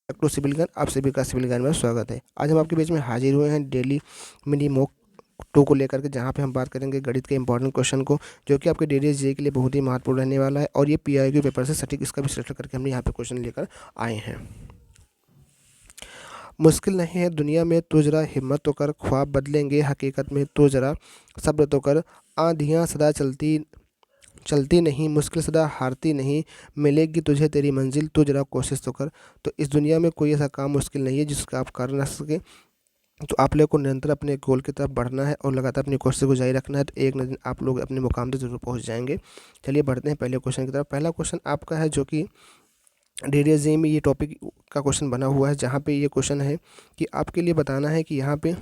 To civil ज्ञान, आप सभी का सिविल ज्ञान में स्वागत है। आज हम आपके बीच में हाजिर हुए हैं डेली मिनी मॉक 2 को लेकर के, जहां पे हम बात करेंगे गणित के इंपॉर्टेंट क्वेश्चन को, जो कि आपके डेली जे के लिए बहुत ही महत्वपूर्ण रहने वाला है। और ये पीआईक्यू पेपर से सटीक इसका विश्लेषण करके हमने यहाँ पे क्वेश्चन लेकर आए हैं। मुश्किल नहीं है दुनिया में तो जरा हिम्मत तो कर, ख्वाब बदलेंगे हकीकत में तो जरा सब्र तो कर। आंधियाँ सदा चलती चलती नहीं, मुश्किल सदा हारती नहीं, मिलेगी तुझे तेरी मंजिल तो जरा कोशिश तो कर। तो इस दुनिया में कोई ऐसा काम मुश्किल नहीं है जिसका आप कर ना सके। तो आप लोग को निरंतर अपने गोल की तरफ बढ़ना है और लगातार अपनी कोशिश को जारी रखना है, तो एक न दिन आप लोग अपने मुकाम तक जरूर पहुंच जाएंगे। चलिए बढ़ते हैं पहले क्वेश्चन की तरफ। पहला क्वेश्चन आपका है, जो कि डीडीएस में ये टॉपिक का क्वेश्चन बना हुआ है, जहाँ पे ये क्वेश्चन है कि आपके लिए बताना है कि यहाँ पे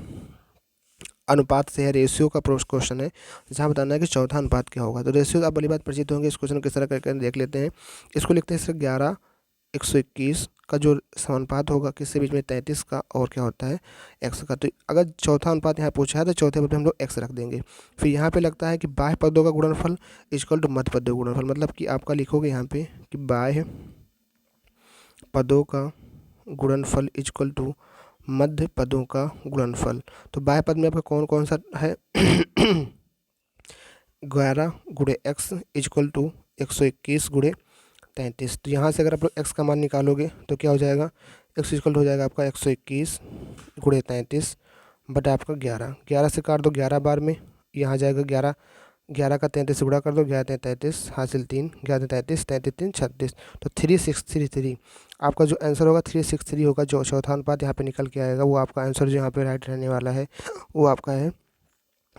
अनुपात से है, रेशियो का क्वेश्चन है, जहाँ बताना है कि चौथा अनुपात क्या होगा। तो रेशियो आप बड़ी बात परिचित होंगे, इस क्वेश्चन को किस तरह करके देख लेते हैं। इसको लिखते हैं इससे 11:121 का जो समानुपात होगा किसके बीच में, 33 का और क्या होता है, x का। तो अगर चौथा अनुपात यहाँ पूछा है तो चौथे पद में हम लोग x रख देंगे। फिर यहाँ पे लगता है कि बाह्य पदों का गुणनफल इक्वल टू मध्य पदों का गुणनफल, मतलब कि आपका लिखोगे यहाँ पे कि बाह्य पदों का गुणनफल इक्वल टू मध्य पदों का गुणनफल। तो बाह्य पद में आपका कौन कौन सा है 11 गुणे एक्स इक्वल टू 121 गुणे 33। तो यहाँ से अगर आप लोग एक्स का मान निकालोगे तो क्या हो जाएगा, एक्स इक्वल हो जाएगा आपका 121 गुणे 33 बटा आपका 11। 11 से काट दो 11 बार में, यहाँ जाएगा 11, 11 का 33 से गुणा कर दो, 11 33 हासिल 3, 11 33, 33 3 36। तो 3633 आपका जो आंसर होगा 363 होगा। जो चौथा अनुपात यहाँ पे निकल के आएगा वो आपका आंसर जो यहाँ पे राइट रहने वाला है वो आपका है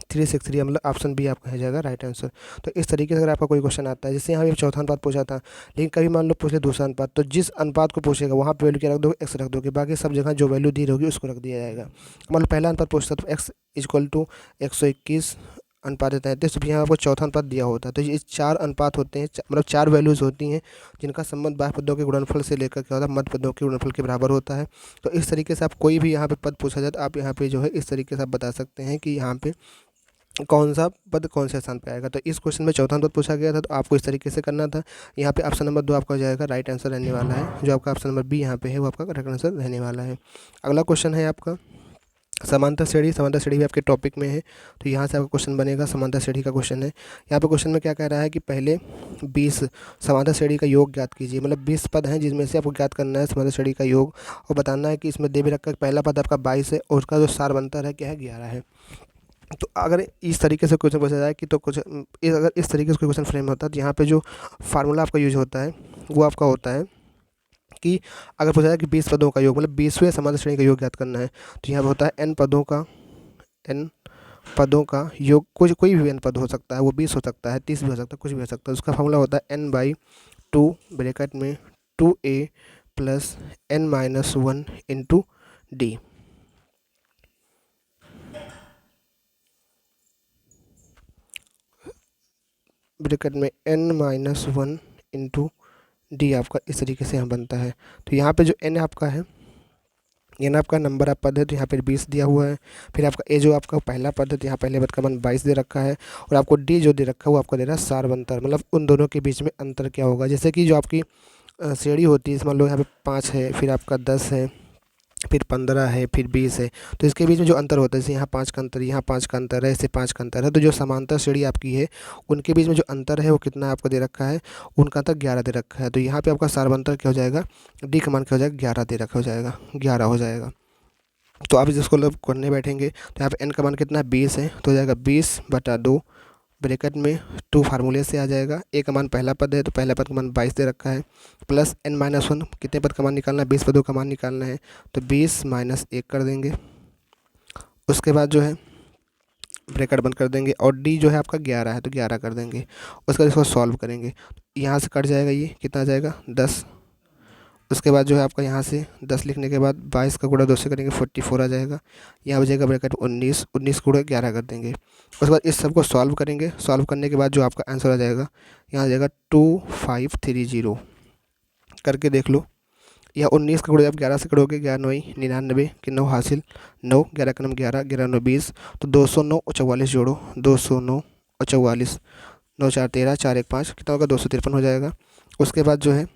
363, मतलब ऑप्शन बी आपका हो जाएगा राइट आंसर। तो इस तरीके से अगर आपका कोई क्वेश्चन आता है, जैसे यहाँ पे चौथा अनुपात पूछा था, लेकिन कभी मान लो पूछे दूसरा अनुपात, तो जिस अनुपात को पूछेगा वहाँ पे वैल्यू क्या रख दोगे, एक्स रख दोगे, बाकी सब जगह जो वैल्यू दी होगी उसको रख दिया जाएगा। मान लो पहला अनुपात पूछता तो एक्स इक्वल टू 121 अनुपात 33, तो यहाँ आपको चौथा अनुपात दिया होता है। तो ये 4 अनुपात होते हैं, मतलब 4 वैल्यूज़ होती हैं जिनका संबंध बाह्य पदों के गुणनफल से लेकर क्या होता है, मध्य पदों के गुणनफल के बराबर होता है। तो इस तरीके से आप कोई भी यहाँ पे पद पूछा जाए तो आप यहाँ पे जो है इस तरीके से आप बता सकते हैं कि यहाँ पे कौन सा पद कौन से स्थान पे आएगा। तो इस क्वेश्चन में चौथा पद पूछा गया था, तो आपको इस तरीके से करना था। यहाँ पे ऑप्शन नंबर 2 आपका हो जाएगा राइट आंसर रहने वाला है। जो आपका ऑप्शन नंबर बी यहाँ पे है वो आपका करेक्ट आंसर रहने वाला है। अगला क्वेश्चन है आपका समांतर श्रेणी। समांतर श्रेणी भी आपके टॉपिक में है, तो यहाँ से आपका क्वेश्चन बनेगा, समांतर श्रेणी का क्वेश्चन है। यहाँ पे क्वेश्चन में क्या कह रहा है कि पहले 20 समांतर श्रेणी का योग ज्ञात कीजिए, मतलब 20 पद हैं जिसमें से आपको ज्ञात करना है समांतर श्रेणी का योग, और बताना है कि इसमें दे भी रखा है पहला पद आपका 22 है और उसका जो सारवंतर है क्या है, 11 है। तो अगर इस तरीके से क्वेश्चन पूछा जाए कि तो कुछ अगर इस तरीके से कोई क्वेश्चन फ्रेम होता है, तो यहाँ पे जो फार्मूला आपका यूज होता है वो आपका होता है कि अगर पूछा जाए कि 20 पदों का योग, मतलब 20वें समांतर श्रेणी का योग ज्ञात करना है, तो यहाँ पे होता है n पदों का योग। कोई भी n पद हो सकता है, वो 20 हो सकता है, 30 भी हो सकता है, कुछ भी हो सकता है। उसका फार्मूला होता है n/2 ब्रैकेट में 2a plus n-1 into D. Bracket में n-1 इंटू डी आपका इस तरीके से यहाँ बनता है। तो यहाँ पे जो n आपका है, ये ना आपका नंबर आप पद है, तो यहाँ पे 20 दिया हुआ है। फिर आपका ए जो आपका पहला पद है, तो यहाँ पहले पद का मान 22 दे रखा है, और आपको डी जो दे रखा है वो आपको दे रहा है सारवंतर, मतलब उन दोनों के बीच में अंतर क्या होगा। जैसे कि जो आपकी श्रेणी होती है, मान लो यहाँ पे 5 है, फिर आपका 10 है, फिर 15 है, फिर 20 है, तो इसके बीच में जो अंतर होता है, जैसे यहाँ 5 का अंतर, यहाँ 5 का अंतर है, ऐसे 5 का अंतर है, तो जो समांतर श्रेणी आपकी है उनके बीच में जो अंतर है वो कितना आपको दे रखा है, उनका अंतर 11 दे रखा है। तो यहाँ पे आपका सारवंतर क्या हो जाएगा, डी का मान क्या हो जाएगा, 11 दे रखा हो जाएगा, 11 हो जाएगा। तो आप जिसको लोग करने बैठेंगे तो यहाँ पे एन का मान कितना है, 20 है, तो हो जाएगा 20/2 ब्रैकेट में 2 फार्मूले से आ जाएगा। ए का मान पहला पद है, तो पहला पद का मान 22 दे रखा है, प्लस n-1 कितने पद का मान निकालना है, 20 पदों का मान निकालना है, तो 20 माइनस 1 कर देंगे। उसके बाद जो है ब्रैकेट बंद कर देंगे, और डी जो है आपका 11 है, तो 11 कर देंगे। उसके बाद इसको सॉल्व करेंगे, यहाँ से कट जाएगा, ये कितना आ जाएगा 10। उसके बाद जो है आपका यहाँ से 10 लिखने के बाद 22 का गुणा 2 से करेंगे, 44 आ जाएगा। यहाँ बचेगा ब्रैकेट 19, 19 गुणा 11 कर देंगे। उसके बाद इस सबको सॉल्व करेंगे, सॉल्व करने के बाद जो आपका आंसर आ जाएगा, यहाँ आ जाएगा 2530 करके देख लो। या 19 का गुणा आप 11 से करोगे, 11 9 99 के 9 हासिल 9, 11 का नाम 11, 11 9 20, तो 209 और 44 जोड़ो, 209 और 44, 9 4 13, 4 1 5, कितना होगा 253 हो जाएगा। उसके बाद जो है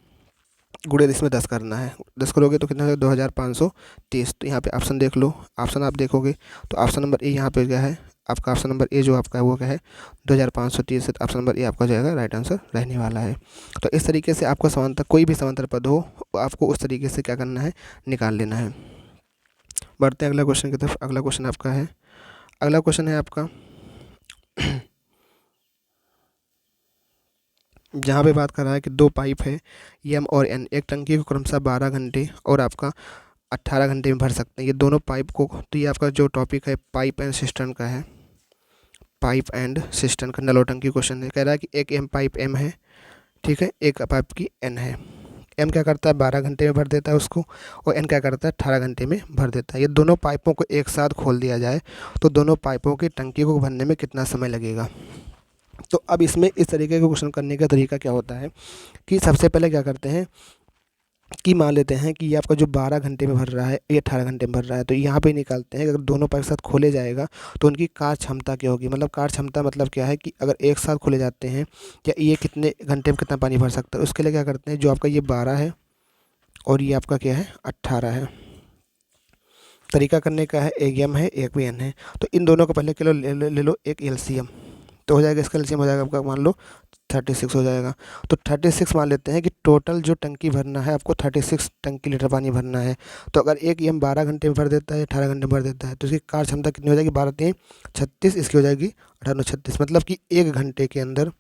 गुणे इसमें 10 करना है। 10 करोगे तो कितना हो जाएगा 2530। तो यहाँ पे ऑप्शन देख लो, ऑप्शन आप देखोगे तो ऑप्शन नंबर ए यहाँ पे क्या है आपका, ऑप्शन नंबर ए जो आपका है वो क्या है 2530 है। तो ऑप्शन नंबर ए आपका जो है राइट आंसर रहने वाला है। तो इस तरीके से आपको समांतर कोई भी समांतर पद हो आपको उस तरीके से क्या करना है, निकाल लेना है। बढ़ते हैं अगला क्वेश्चन की तरफ। अगला क्वेश्चन आपका है, अगला क्वेश्चन है आपका जहाँ पे बात कर रहा है कि दो पाइप है एम और एन, एक टंकी को क्रमशः 12 घंटे और आपका 18 घंटे में भर सकते हैं ये दोनों पाइप को। तो ये आपका जो टॉपिक है पाइप एंड सिस्टम का है, पाइप एंड सिस्टम का नलोटंकी क्वेश्चन है। कह रहा है कि एक एम पाइप एम है, ठीक है, एक पाइप की एन है। एम क्या करता है 12 घंटे में भर देता है उसको, और एन क्या करता है 18 घंटे में भर देता है। ये दोनों पाइपों को एक साथ खोल दिया जाए तो दोनों पाइपों की टंकी को भरने में कितना समय लगेगा। तो अब इसमें इस तरीके का क्वेश्चन करने का तरीका क्या होता है कि सबसे पहले क्या करते हैं कि मान लेते हैं कि ये आपका जो 12 घंटे में भर रहा है ये 18 घंटे में भर रहा है। तो यहाँ पे निकालते हैं कि अगर दोनों पाइप साथ खोले जाएगा तो उनकी कार्य क्षमता क्या होगी। मतलब कार्य क्षमता मतलब क्या है कि अगर एक साथ खोले जाते हैं या ये कितने घंटे में कितना पानी भर सकता है। उसके लिए क्या करते हैं, जो आपका ये 12 है और ये आपका क्या है 18 है। तरीका करने का है, एक एम है एक भी एन है। तो इन दोनों को पहले किलो ले लो एक एलसीएम, तो हो जाएगा इसका एलसीएम हो जाएगा आपका मान लो 36 हो जाएगा। तो 36 मान लेते हैं कि टोटल जो टंकी भरना है आपको 36 टंकी लीटर पानी भरना है। तो अगर एक एम 12 घंटे में भर देता है 18 घंटे में भर देता है तो इसकी कार्य क्षमता कितनी हो जाएगी 12 3 36, इसकी हो जाएगी 18 36। मतलब कि एक घंटे के अंदर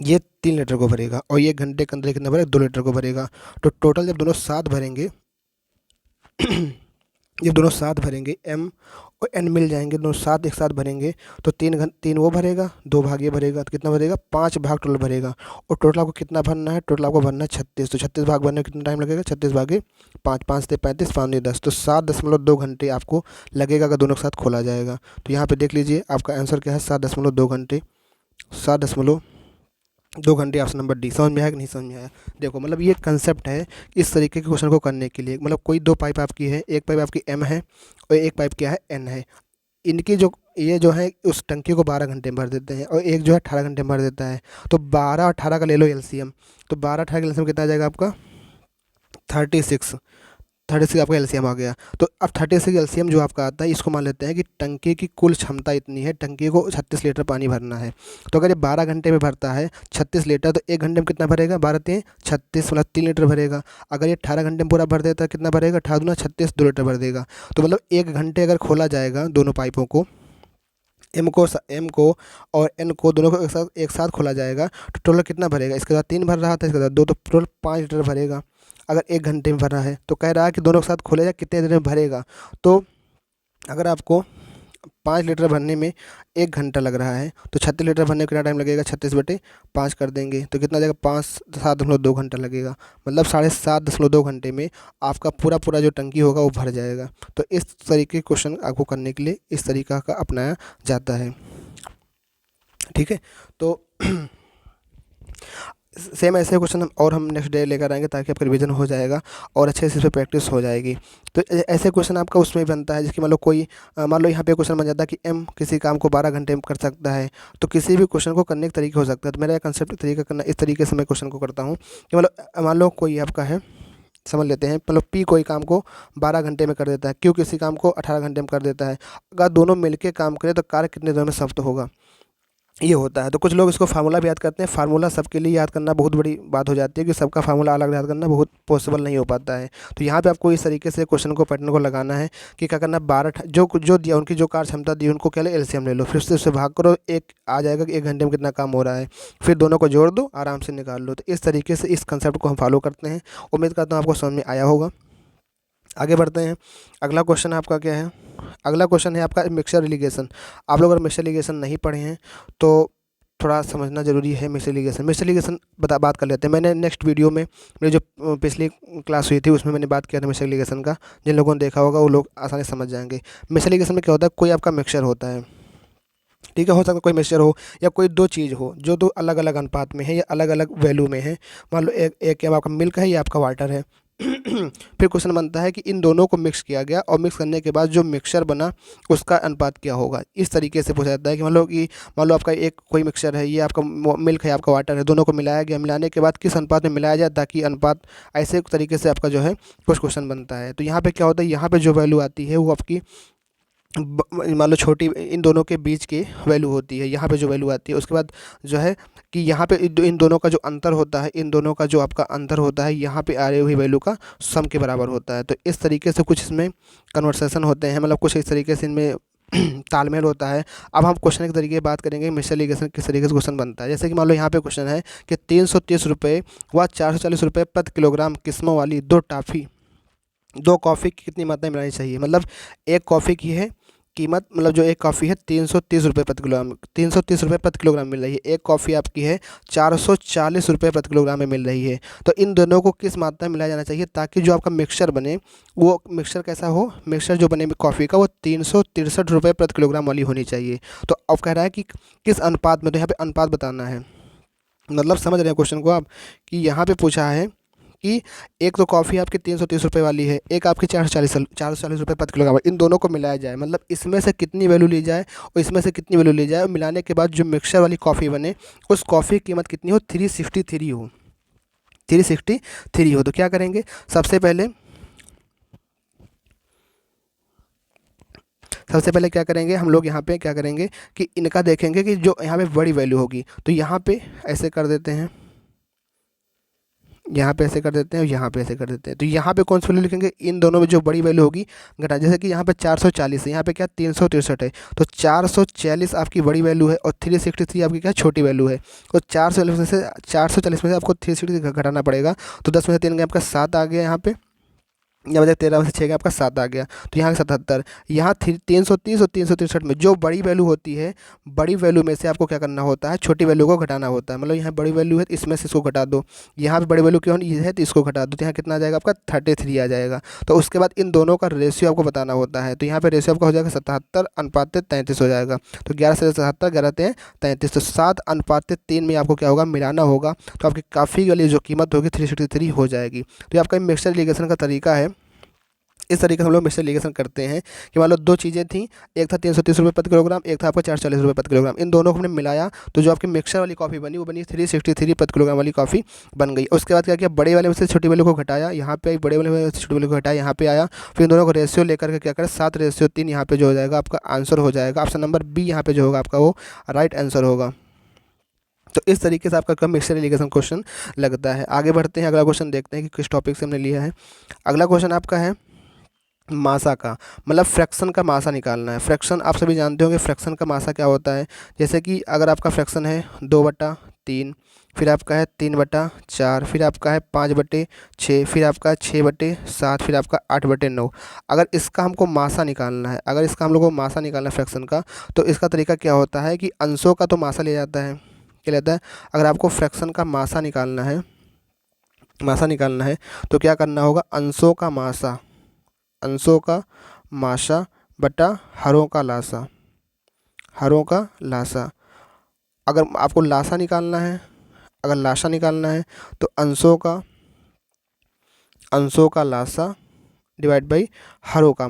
ये 3 लीटर को भरेगा और ये घंटे के अंदर कितना भरेगा 2 लीटर को भरेगा। तो टोटल जब दोनों साथ भरेंगे जब दोनों साथ भरेंगे एम और एन मिल जाएंगे, दोनों साथ एक साथ भरेंगे तो 3 वो भरेगा 2 भाग ये भरेगा, तो कितना भरेगा 5 भाग टोटल भरेगा। और टोटल आपको कितना भरना है, टोटल आपको भरना है 36। तो 36 भाग भरने में कितना टाइम लगेगा, 36 भागे 5, 5 से 35, 5 10, तो 7.2 घंटे आपको लगेगा अगर दोनों के साथ खोला जाएगा। तो यहाँ पर देख लीजिए आपका आंसर क्या है 7.2 घंटे, 7.2 घंटे। Option number D. समझ में आया कि नहीं समझ में आया। देखो मतलब ये कंसेप्ट है इस तरीके के क्वेश्चन को करने के लिए। मतलब कोई दो पाइप आपकी है, एक पाइप आपकी एम है और एक पाइप क्या है एन है। इनकी जो ये जो है उस टंकी को 12 घंटे में भर देते हैं और एक जो है 18 घंटे में भर देता है। तो 12 18 का ले लो एलसीएम, तो 12 18 का एलसीएम कितना आ जाएगा आपका 36। 36 आपका एलसीएम आ गया। तो अब 36 एलसीएम जो आपका आता है इसको मान लेते हैं कि टंकी की कुल क्षमता इतनी है, टंकी को 36 लीटर पानी भरना है। तो अगर ये 12 घंटे में भरता है 36 लीटर तो एक घंटे में कितना भरेगा 12 3 36, मतलब 3 लीटर भरेगा। अगर ये 18 घंटे में पूरा भर देता है कितना भरेगा 18 दूना 36, 2 लीटर भर देगा। तो मतलब एक घंटे अगर खोला जाएगा दोनों पाइपों को, एम को और एन को दोनों को एक साथ खोला जाएगा तो टोटल कितना भरेगा। इसके बाद 3 भर रहा था, इसके बाद 2, तो टोटल 5 लीटर भरेगा अगर एक घंटे में भर रहा है। तो कह रहा है कि दोनों के साथ खोलेगा कितने देर में भरेगा। तो अगर आपको 5 लीटर भरने में 1 घंटा लग रहा है तो 36 लीटर भरने में कितना टाइम लगेगा, 36/5 कर देंगे तो कितना जाएगा 7.2 घंटा लगेगा। मतलब 7.5 घंटे में आपका पूरा पूरा जो टंकी होगा वो भर जाएगा। तो इस तरीके के क्वेश्चन आपको करने के लिए इस तरीका का अपनाया जाता है, ठीक है। तो सेम ऐसे क्वेश्चन हम और हम नेक्स्ट डे लेकर आएंगे ताकि आपका रिवीजन हो जाएगा और अच्छे से इस पर प्रैक्टिस हो जाएगी। तो ऐसे क्वेश्चन आपका उसमें बनता है जिसकी मान लो कोई मान लो यहाँ पे क्वेश्चन बन जाता है कि एम किसी काम को 12 घंटे में कर सकता है। तो किसी भी क्वेश्चन को करने के तरीके हो सकता है। तो मेरा कंसेप्ट तरीका करना इस तरीके से मैं क्वेश्चन को करता हूँ कि मतलब मान लो कोई आपका है, समझ लेते हैं मतलब पी कोई काम को 12 घंटे में कर देता है, क्यू किसी काम को 18 घंटे में कर देता है। अगर दोनों मिलकर काम करें तो कार्य कितने दिनों में समाप्त होगा, ये होता है। तो कुछ लोग इसको फार्मूला भी याद करते हैं। फार्मूला सबके लिए याद करना बहुत बड़ी बात हो जाती है कि सबका फार्मूला अलग याद करना बहुत पॉसिबल नहीं हो पाता है। तो यहाँ पे आपको इस तरीके से क्वेश्चन को पैटर्न को लगाना है कि क्या करना 12 जो दिया उनकी जो कार्य क्षमता दी उनको क्या ले एलसीएम ले लो, फिर से उससे भाग करो, एक आ जाएगा कि 1 घंटे में कितना काम हो रहा है, फिर दोनों को जोड़ दो आराम से निकाल लो। तो इस तरीके से इस कंसेप्ट को हम फॉलो करते हैं। उम्मीद करता हूँ आपको समझ में आया होगा। आगे बढ़ते हैं। अगला क्वेश्चन आपका क्या है, अगला क्वेश्चन है आपका मिक्सचर इरिगेशन। आप लोग अगर मिक्सचर इरिगेशन नहीं पढ़े हैं तो थोड़ा समझना ज़रूरी है। मिक्सचर इरिगेशन बात कर लेते हैं। मैंने नेक्स्ट वीडियो में मेरी जो पिछली क्लास हुई थी उसमें मैंने बात किया था मिक्सचर इरिगेशन का। जिन लोगों ने देखा होगा वो लोग आसानी से समझ जाएंगे। मिक्सचर इरिगेशन में क्या होता है, कोई आपका मिक्सचर होता है, ठीक है, हो सकता है कोई मिक्सचर हो या कोई दो चीज़ हो जो दो अलग अलग अनुपात में है या अलग अलग वैल्यू में है। मान लो एक आपका मिल्क है या आपका वाटर है, फिर क्वेश्चन बनता है कि इन दोनों को मिक्स किया गया और मिक्स करने के बाद जो मिक्सचर बना उसका अनुपात क्या होगा। इस तरीके से पूछा जाता है कि मान लो आपका एक कोई मिक्सचर है, ये आपका मिल्क है, आपका वाटर है, दोनों को मिलाया गया, मिलाने के बाद किस अनुपात में मिलाया जाए ताकि अनुपात, ऐसे तरीके से आपका जो है कुछ क्वेश्चन बनता है। तो यहाँ पे क्या होता है, यहाँ पे जो वैल्यू आती है वो आपकी मान लो छोटी, इन दोनों के बीच की वैल्यू होती है, यहाँ पे जो वैल्यू आती है। उसके बाद जो है कि यहाँ पे इन दोनों का जो अंतर होता है, इन दोनों का जो आपका अंतर होता है, यहाँ पे आ रही हुई वैल्यू का सम के बराबर होता है। तो इस तरीके से कुछ इसमें कन्वर्सेशन होते हैं, मतलब कुछ इस तरीके से इनमें तालमेल होता है। अब हम क्वेश्चन के तरीके बात करेंगे, मिक्सचर लिगेशन किस तरीके से क्वेश्चन बनता है। जैसे कि मान लो यहाँ पे क्वेश्चन है कि 330 रुपये व 440 रुपये प्रति किलोग्राम किस्मों वाली दो कॉफ़ी की कितनी मात्रा मिलानी चाहिए। मतलब एक कॉफ़ी की है कीमत, मतलब जो एक कॉफ़ी है 330 रुपये प्रति किलोग्राम, 330 रुपये प्रति किलोग्राम मिल रही है। एक कॉफ़ी आपकी है 440 रुपये प्रति किलोग्राम में मिल रही है। तो इन दोनों को किस मात्रा में मिलाया जाना चाहिए ताकि जो आपका मिक्सचर बने वो मिक्सचर कैसा हो, मिक्सचर जो बने कॉफ़ी का वो 363 रुपये प्रति किलोग्राम वाली होनी चाहिए। तो अब कह रहा है कि किस अनुपात में, तो यहाँ पे अनुपात बताना है। मतलब समझ रहे हैं क्वेश्चन को आप, कि यहाँ पे पूछा है कि एक तो कॉफ़ी आपकी 330 रुपये वाली है, एक आपकी 440 रुपये प्रति किलोग्राम, इन दोनों को मिलाया जाए। मतलब इसमें से कितनी वैल्यू ली जाए और इसमें से कितनी वैल्यू ली जाए, और मिलाने के बाद जो मिक्सचर वाली कॉफ़ी बने उस कॉफ़ी की कीमत कितनी हो, 363 हो, 363 हो। तो क्या करेंगे, सबसे पहले क्या करेंगे हम लोग, यहाँ पे क्या करेंगे कि इनका देखेंगे कि जो यहाँ पे बड़ी वैल्यू होगी, तो यहाँ पे ऐसे कर देते हैं, यहाँ पे ऐसे कर देते हैं और यहाँ पे ऐसे कर देते हैं। तो यहाँ पे कौन सी वैल्यू लिखेंगे, इन दोनों में जो बड़ी वैल्यू होगी घटा। जैसे कि यहाँ पे 440 है, यहाँ पे क्या 363 है, तो 440 आपकी बड़ी वैल्यू है और 363 आपकी क्या छोटी वैल्यू है। तो 440 में से आपको 363 घटाना पड़ेगा। तो 10 में से 3 गया आपका 7 आ गया, यहाँ पे या मतलब 13 में से 6 का आपका 7 आ गया। तो यहाँ 77, यहाँ 330 और 363 में जो बड़ी वैल्यू होती है, बड़ी वैल्यू में से आपको क्या करना होता है, छोटी वैल्यू को घटाना होता है। मतलब यहाँ बड़ी वैल्यू है तो इसमें से इसको घटा दो, यहाँ पे बड़ी वैल्यू क्यों है तो इसको घटा दो, तो यहाँ कितना आ जाएगा आपका 33 आ जाएगा। तो उसके बाद इन दोनों का रेशियो आपको बताना होता है। तो यहाँ पे रेशियो आपका हो जाएगा 77:33 हो जाएगा। तो 11 से 77, 11 से 33, तो 7:3 में आपको क्या होगा, मिलाना होगा। तो आपकी काफ़ी वाली जो कीमत होगी 363 हो जाएगी। तो ये आपका मिक्सचर लिगेशन का तरीका है। इस तरीके से हम लोग मिक्सचर लिगेशन करते हैं कि मान लो दो चीज़ें थी, एक था 330 रुपये प्रति किलोग्राम, एक था आपका 440 रुपये प्रति किलोग्राम। इन दोनों को हमने मिलाया तो जो आपकी मिक्सचर वाली कॉफ़ी बनी वो बनी 363 प्रति किलोग्राम वाली कॉफ़ी बन गई। उसके बाद क्या किया, बड़े वाले में से छोटी वैल्यू को घटाया, यहाँ पे बड़े वाले में से छोटी वैल्यू को घटाया, यहाँ पे आया, फिर इन दोनों को रेशियो लेकर के क्या करें 7:3, यहाँ पे जो हो जाएगा आपका आंसर हो जाएगा ऑप्शन नंबर बी, यहाँ पे जो होगा आपका वो राइट आंसर होगा। तो इस तरीके से आपका मिक्सचर लिगेशन क्वेश्चन लगता है। आगे बढ़ते हैं, अगला क्वेश्चन देखते हैं कि किस टॉपिक से हमने लिया है। अगला क्वेश्चन आपका है मासा का, मतलब फ्रैक्शन का मासा निकालना है। फ्रैक्शन आप सभी जानते होंगे, फ्रैक्शन का मासा क्या होता है। जैसे कि अगर आपका फ्रैक्शन है 2/3, फिर आपका है 3/4, फिर आपका है 5/6, फिर आपका है 6/7, फिर आपका 8/9। अगर इसका हमको मासा निकालना है, अगर इसका हम लोग को मासा निकालना है फ्रैक्शन का, तो इसका तरीका क्या होता है कि अंशों का तो मासा ले जाता है, क्या लेता है। अगर आपको फ्रैक्शन का मासा निकालना है, तो क्या करना होगा, अंशों का मासा बटा हरों का लासा, अगर आपको लासा निकालना है, अगर लासा निकालना है तो अंशों का लासा डिवाइड बाई हरों का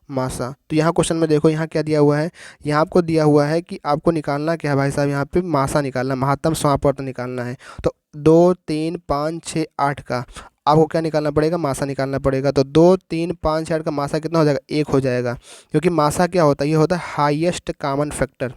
मासा। तो यहाँ क्वेश्चन में देखो, यहाँ क्या दिया हुआ है, यहाँ आपको दिया हुआ है कि आपको निकालना क्या है भाई साहब, यहाँ पे मासा निकालना, महत्तम समापवर्त निकालना है। तो 2, 3, 5, 6, 8 का आपको क्या निकालना पड़ेगा, मासा निकालना पड़ेगा। तो 2, 3, 5, 6, 8 का मासा कितना हो जाएगा, 1 हो जाएगा। क्योंकि मासा क्या होता है, ये होता है हाईएस्ट कॉमन फैक्टर,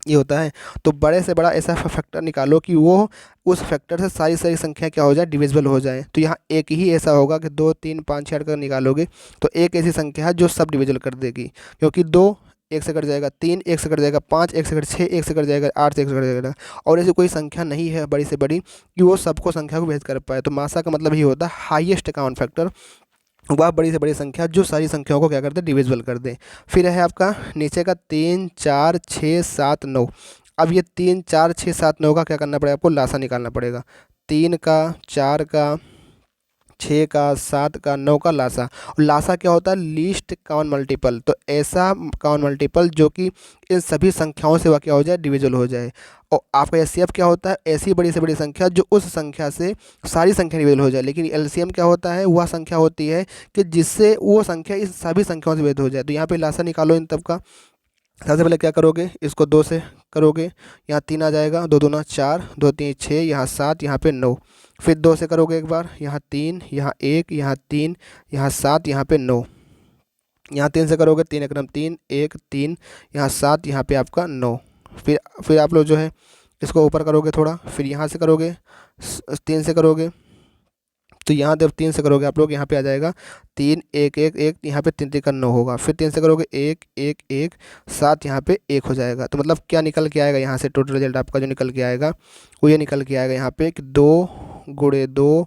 ये होता है। तो बड़े से बड़ा ऐसा फैक्टर निकालो कि वो उस फैक्टर से सारी संख्या क्या हो जाए, डिविजिबल हो जाए। तो यहाँ एक ही ऐसा होगा कि 2, 3, 5, 6 का निकालोगे तो एक ऐसी संख्या है जो सब डिविजिबल कर देगी। क्योंकि 2 1 से कट जाएगा, 3 1 से कट जाएगा, 5 1 से कट, 6 1 से कट जाएगा, 8 से 1 से कट जाएगा। और ऐसी कोई संख्या नहीं है बड़ी से बड़ी कि वो सबको संख्या को भेद कर पाए। तो मासा का मतलब ये होता है हाईएस्ट कॉमन फैक्टर, वह बड़ी से बड़ी संख्या जो सारी संख्याओं को क्या करते हैं, डिविजिबल कर दें। फिर है आपका नीचे का 3, 4, 6, 7, 9। अब ये 3, 4, 6, 7, 9 का क्या करना पड़ेगा, आपको लासा निकालना पड़ेगा। 3 का, 4 का, 6 का, 7 का, 9 का लासा। और लासा क्या होता है? Least common multiple. तो ऐसा कॉमन मल्टीपल जो कि इन सभी संख्याओं से वह क्या हो जाए? डिविजल हो जाए। और आपका एचसीएफ क्या होता है? ऐसी बड़ी से बड़ी संख्या जो उस संख्या से सारी संख्या डिविजल हो जाए। लेकिन एलसीएम क्या होता है? वह संख्या होती है कि जिससे वो संख्या इस सभी संख्याओं से डिविजल हो जाए। तो यहाँ पे लासा निकालो इन तब का। सबसे पहले क्या करोगे? इसको 2 से करोगे, यहाँ 3 आ जाएगा, 2 दूना 4, 2 3 6, यहाँ 7, यहाँ पे 9। फिर 2 से करोगे एक बार, यहाँ 3, यहाँ 1, यहाँ 3, यहाँ 7, यहाँ पे 9। यहाँ 3 से करोगे, 3 एकम 3, 1 3, यहाँ 7, यहाँ पे आपका 9। फिर आप लोग जो है इसको ऊपर करोगे थोड़ा, फिर यहाँ से करोगे 3 से करोगे, तो यहाँ जब 3 से करोगे आप लोग, यहाँ पे आ जाएगा 3 1 1 1, यहाँ पे 3 3 का 9 होगा। फिर 3 से करोगे 1 1 1 7, यहाँ पे 1 हो जाएगा। तो मतलब क्या निकल के आएगा यहाँ से? टोटल रिजल्ट आपका जो निकल के आएगा वो ये निकल के आएगा यहाँ पे कि 2 गुणे 2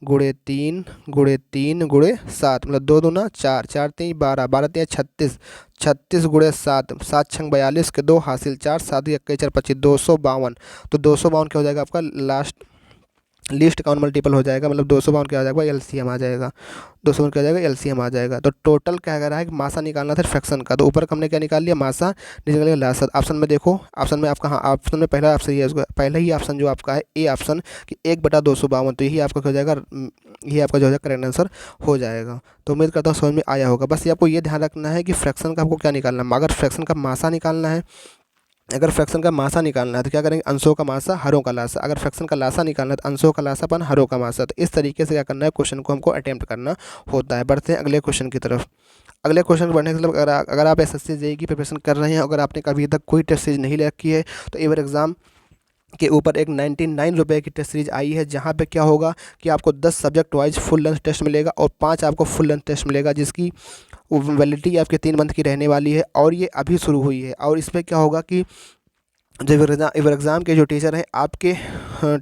गुणे 3 गुणे 3 गुणे 7, मतलब 2 दूना 4, 4 3 12, 12 3 36, 36 गुणे 7, 7 6 42 के 2 हासिल 4, 7 1 4 25, 252। तो 252 क्या हो जाएगा आपका? लीस्ट काउंट मल्टीपल हो जाएगा, मतलब 252 क्या आ जाएगा? एलसीएम आ जाएगा। 252 क्या आ जाएगा? एलसीएम आ जाएगा। तो टोटल क्या कह रहा है कि मासा निकालना था फ्रैक्शन का। तो ऊपर का हमने क्या निकाल लिया? मासा। नीचे निकल गया लासा। ऑप्शन में देखो, ऑप्शन में आपका, हाँ ऑप्शन में पहला ऑप्शन ये है, उसका पहला ही ऑप्शन जो आपका है ए ऑप्शन कि 1/252। तो यही आपका क्या हो जाएगा? यही आपका जो है करेक्ट आंसर हो जाएगा। तो उम्मीद करता हूँ समझ में आया होगा। बस ये आपको ये ध्यान रखना है कि फ्रैक्शन का आपको क्या निकालना है। अगर फ्रैक्शन का मासा निकालना है, अगर फ्रैक्शन का मासा निकालना है तो क्या करेंगे? अंशों का मासा हरों का लासा। अगर फ्रैक्शन का लासा निकालना है तो अंशों का लासा अपन हरों का मासा। तो इस तरीके से क्या करना है? क्वेश्चन को हमको अटेम्प्ट करना होता है। बढ़ते हैं अगले क्वेश्चन की तरफ। अगले क्वेश्चन बढ़ने के मतलब अगर आप एसएससी जेईई की प्रिपरेशन कर रहे हैं, अगर आपने कभी तक कोई टेस्ट सीरीज नहीं ले रखी है, तो एवर एग्जाम के ऊपर एक 99 रुपये की टेस्ट सीरीज आई है, जहाँ पे क्या होगा कि आपको 10 subject wise full length test मिलेगा और 5 आपको फुल लेंथ टेस्ट मिलेगा, जिसकी वैलिडिटी आपके 3 मंथ की रहने वाली है। और ये अभी शुरू हुई है। और इसमें क्या होगा कि जो इवर एग्ज़ाम के जो टीचर हैं आपके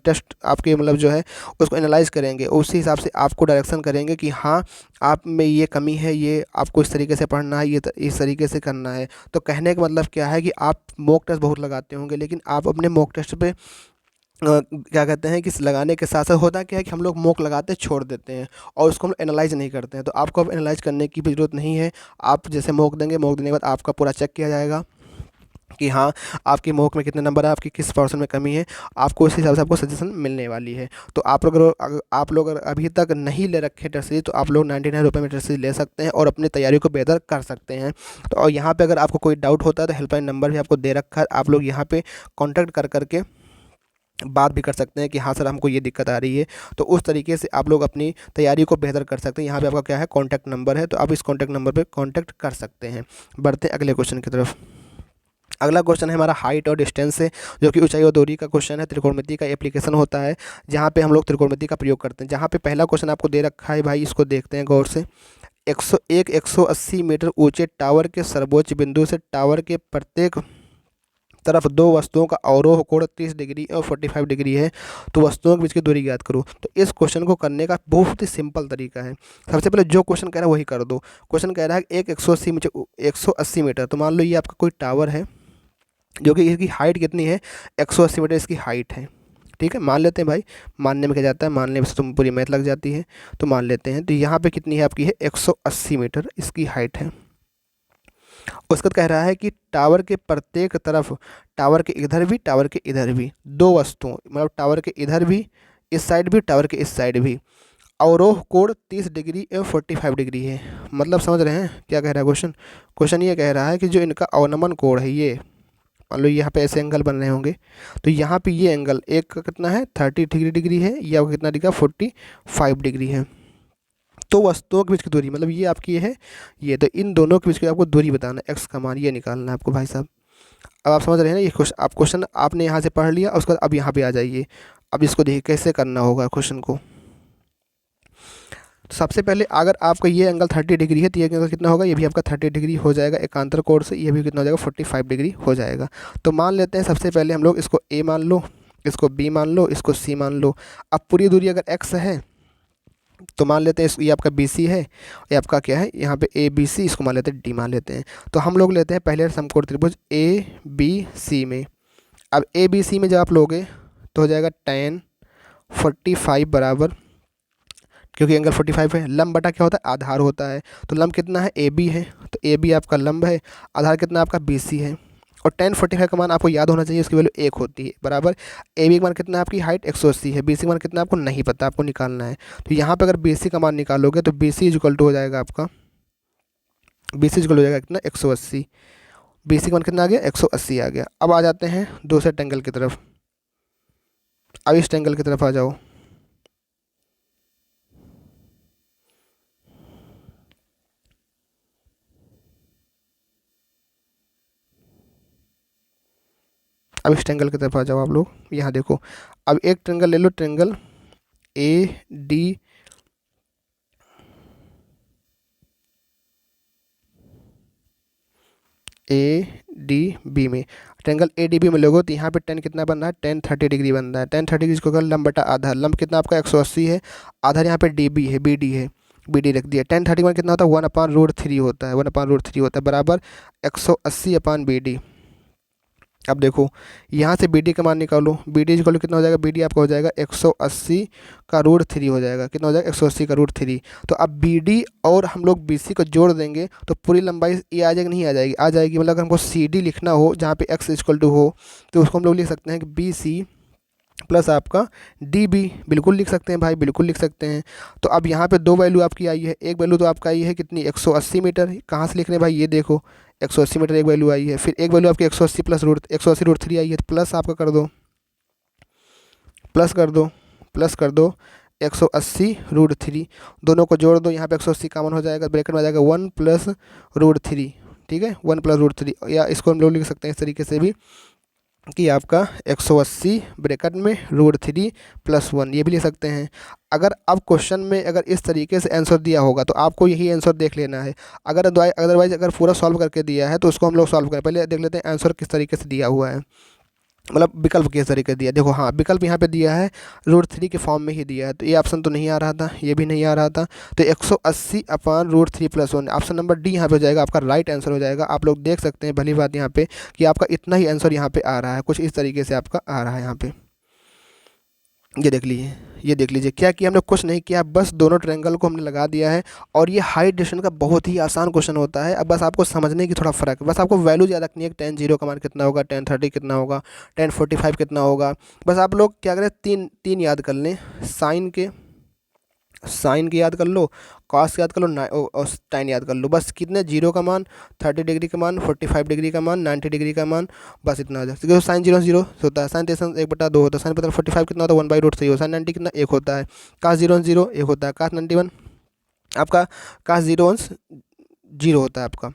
टेस्ट आपके मतलब जो है उसको एनालाइज करेंगे, उसी हिसाब से आपको डायरेक्शन करेंगे कि हाँ आप में ये कमी है, ये आपको इस तरीके से पढ़ना है, ये इस तरीके से करना है। तो कहने का मतलब क्या है कि आप मॉक टेस्ट बहुत लगाते होंगे, लेकिन आप अपने मॉक टेस्ट पे क्या कहते हैं कि लगाने के साथ साथ होता क्या है कि हम लोग मॉक लगाते छोड़ देते हैं और उसको हम एनालाइज नहीं करते हैं। तो आपको अब एनालाइज करने की भी ज़रूरत नहीं है। आप जैसे मॉक देंगे, मॉक देने के बाद आपका पूरा चेक किया जाएगा कि हाँ आपकी मॉक में कितने नंबर है, आपकी किस पोर्शन में कमी है, आपको उस हिसाब से आपको सजेशन मिलने वाली है। तो आप लोग अगर अभी तक नहीं ले रखे टेस्ट सीरीज, तो आप लोग 99 रुपये में टेस्ट सीरीज ले सकते हैं और अपनी तैयारी को बेहतर कर सकते हैं। तो और यहाँ पे अगर आपको कोई डाउट होता है तो हेल्पलाइन नंबर भी आपको दे रखा है, आप लोग यहाँ पे कॉन्टैक्ट कर करके बात भी कर सकते हैं कि हाँ सर हमको ये दिक्कत आ रही है। तो उस तरीके से आप लोग अपनी तैयारी को बेहतर कर सकते हैं। यहाँ पे आपका क्या है? कॉन्टैक्ट नंबर है, तो आप इस कॉन्टैक्ट नंबर पे कॉन्टैक्ट कर सकते हैं। बढ़ते हैं अगले क्वेश्चन की तरफ। अगला क्वेश्चन है हमारा हाइट और डिस्टेंस से, जो कि ऊंचाई और दूरी का क्वेश्चन है। त्रिकोणमिति का एप्लीकेशन होता है जहाँ पे हम लोग त्रिकोणमिति का प्रयोग करते हैं। जहाँ पे पहला क्वेश्चन आपको दे रखा है भाई, इसको देखते हैं गौर से। 180 मीटर ऊंचे टावर के सर्वोच्च बिंदु से टावर के प्रत्येक तरफ 2 वस्तुओं का अवरोह कोण 30 डिग्री और 45 डिग्री है, तो वस्तुओं के बीच की दूरी ज्ञात करो। तो इस क्वेश्चन को करने का बहुत ही सिंपल तरीका है। सबसे पहले जो क्वेश्चन कह रहा है वही कर दो। क्वेश्चन कह रहा है एक 180 मीटर, तो मान लो ये आपका कोई टावर है जो कि इसकी हाइट कितनी है? 180 मीटर इसकी हाइट है। ठीक है, मान लेते हैं भाई, मानने में क्या जाता है, मानने में से तुम पूरी मैथ लग जाती है, तो मान लेते हैं। तो यहाँ पे कितनी है आपकी? है 180 मीटर इसकी हाइट है। उसका कह रहा है कि टावर के प्रत्येक तरफ, टावर के इधर भी टावर के इधर भी 2 वस्तुओं, मतलब टावर के इधर भी, इस साइड भी, टावर के इस साइड भी, अवरोह कोण 30 डिग्री एवं 45 डिग्री है। मतलब समझ रहे हैं क्या कह रहा है क्वेश्चन? क्वेश्चन ये कह रहा है कि जो इनका अवनमन कोण है, ये मान लो यहाँ पे ऐसे एंगल बन रहे होंगे, तो यहाँ पे ये एंगल एक का कितना है? 30 डिग्री है, या कितना डिग्री? 45 डिग्री है। तो वस्तुओं के बीच की दूरी, मतलब ये आपकी है ये, तो इन दोनों के बीच की आपको दूरी बताना है, एक्स का मान ये निकालना है आपको भाई साहब। अब आप समझ रहे हैं ना ये क्वेश्चन आपने यहाँ से पढ़ लिया, उसके बाद अब यहाँ पे आ जाइए। अब इसको देखिए कैसे करना होगा क्वेश्चन को। तो सबसे पहले अगर आपका ये एंगल 30 डिग्री है, तो ये एंगल कितना होगा? ये भी आपका 30 डिग्री हो जाएगा एकांतर कोण से, ये भी कितना हो जाएगा? 45 डिग्री हो जाएगा। तो मान लेते हैं सबसे पहले हम लोग इसको ए मान लो, इसको बी मान लो, इसको सी मान लो। अब पूरी दूरी अगर एक्स है तो मान लेते हैं ये आपका बी सी है, ये आपका क्या है यहाँ पे ए बी सी, इसको मान लेते हैं डी मान लेते हैं। तो हम लोग लेते हैं पहले समकोण त्रिभुज ए बी सी में। अब ए बी सी में जब आप लोगे तो हो जाएगा tan 45 बराबर क्योंकि एंगल 45 है। लंब बटा क्या होता है, आधार होता है। तो लंब कितना है, ए बी है, तो ए बी आपका लंब है, आधार कितना आपका बी सी है। और tan 45 का मान आपको याद होना चाहिए, उसकी वैल्यू 1 होती है, बराबर। ए बी का मान कितना है, आपकी हाइट 180 है, बी सी का मान कितना आपको नहीं पता, आपको निकालना है। तो यहाँ पे अगर बी सी का मान निकालोगे तो बी सी इक्वल टू हो जाएगा आपका, बी सी इक्वल हो जाएगा कितना, 180। बी सी का मान कितना आ गया, 180 आ गया। अब आ जाते हैं दूसरे ट्रायंगल की तरफ। अब इस ट्रायंगल की तरफ आ जाओ। अब इस ट्रायंगल की तरफ आ जाओ आप लोग, यहाँ देखो। अब एक ट्रायंगल ले लो, triangle A D A D B में, ट्रायंगल ए डी बी में लोगो तो यहाँ पे टेन कितना बन रहा है, टेन 30 डिग्री बन रहा है। टेन 30 डिग्री को अगर लंब बटा आधार, लंब कितना आपका 180 है, आधार यहाँ पे डी बी है, बी डी है, बी डी रख दिया। टेन 30 में कितना होता है, 1/√3 होता है, 1/√3 होता है, बराबर 180/BD। अब देखो यहाँ से बी डी का मान निकालो, बी डी इक्वल कितना हो जाएगा, बी डी आपका हो जाएगा 180/√3 हो जाएगा, कितना हो जाएगा 180/√3। तो अब बी डी और हम लोग बी सी को जोड़ देंगे तो पूरी लंबाई ये आ जाएगी, नहीं आ जाएगी, आ जाएगी। मतलब अगर हमको सी डी लिखना हो जहाँ पे एक्स इक्वल टू हो, तो उसको हम लोग लिख सकते हैं कि बी सी प्लस आपका डी बी, बिल्कुल लिख सकते हैं भाई, बिल्कुल लिख सकते हैं। तो अब यहाँ पे दो वैल्यू आपकी आई है, एक वैल्यू तो आपका आई है कितनी, 180 मीटर। कहाँ से लिख रहे हैं भाई, ये देखो 180 मीटर एक वैल्यू आई है, फिर एक वैल्यू आपकी 180 प्लस रूट 180/√3 आई है, तो प्लस आपका कर दो, प्लस कर दो, प्लस कर दो 180/√3, दोनों को जोड़ दो, यहाँ पे 180 कॉमन हो जाएगा, ब्रैकेट में आ जाएगा 1+√3, ठीक है, 1+√3। या इसको हम लोग लिख सकते हैं इस तरीके से भी कि आपका 180 ब्रैकेट में √3 + 1, ये भी लिख सकते हैं। अगर अब क्वेश्चन में अगर इस तरीके से आंसर दिया होगा तो आपको यही आंसर देख लेना है। अगर अदरवाइज अगर पूरा सॉल्व करके दिया है तो उसको हम लोग सॉल्व करें, पहले देख लेते हैं आंसर किस तरीके से दिया हुआ है, मतलब विकल्प किस तरीके दिया। देखो हाँ, विकल्प यहाँ पे दिया है √3 के फॉर्म में ही दिया है, तो ये ऑप्शन तो नहीं आ रहा था, ये भी नहीं आ रहा था। तो 180/√3 + 1, ऑप्शन नंबर डी यहाँ पे हो जाएगा, आपका राइट आंसर हो जाएगा। आप लोग देख सकते हैं भली बात यहाँ पे कि आपका इतना ही आंसर यहाँ पे आ रहा है, कुछ इस तरीके से आपका आ रहा है यहाँ पे। ये देख लीजिए, ये देख लीजिए क्या किया हमने, कुछ नहीं किया, बस दोनों ट्रायंगल को हमने लगा दिया है। और ये हाइट डिस्टेंस का बहुत ही आसान क्वेश्चन होता है। अब बस आपको समझने की थोड़ा फ़र्क है, बस आपको वैल्यू याद रखनी है कि tan 0 का मान कितना होगा, tan 30 कितना होगा, tan 45 कितना होगा। बस आप लोग क्या करें, तीन तीन याद कर लें, साइन के याद कर लो, कॉस याद कर लो, और टाइन याद कर लो। बस कितने, 0 का मान, 30 डिग्री का मान, 45 डिग्री का मान, 90 डिग्री का मान, बस इतना हो जाए। क्योंकि साइन 0 0 होता है, साइन 1/2 होता है, साइन 45 कितना होता है, 1/√3 होता है, साइन 90 कितना 1 होता है, कास 0 0 1 होता है, कास 91 आपका, कास 0 0 होता है आपका।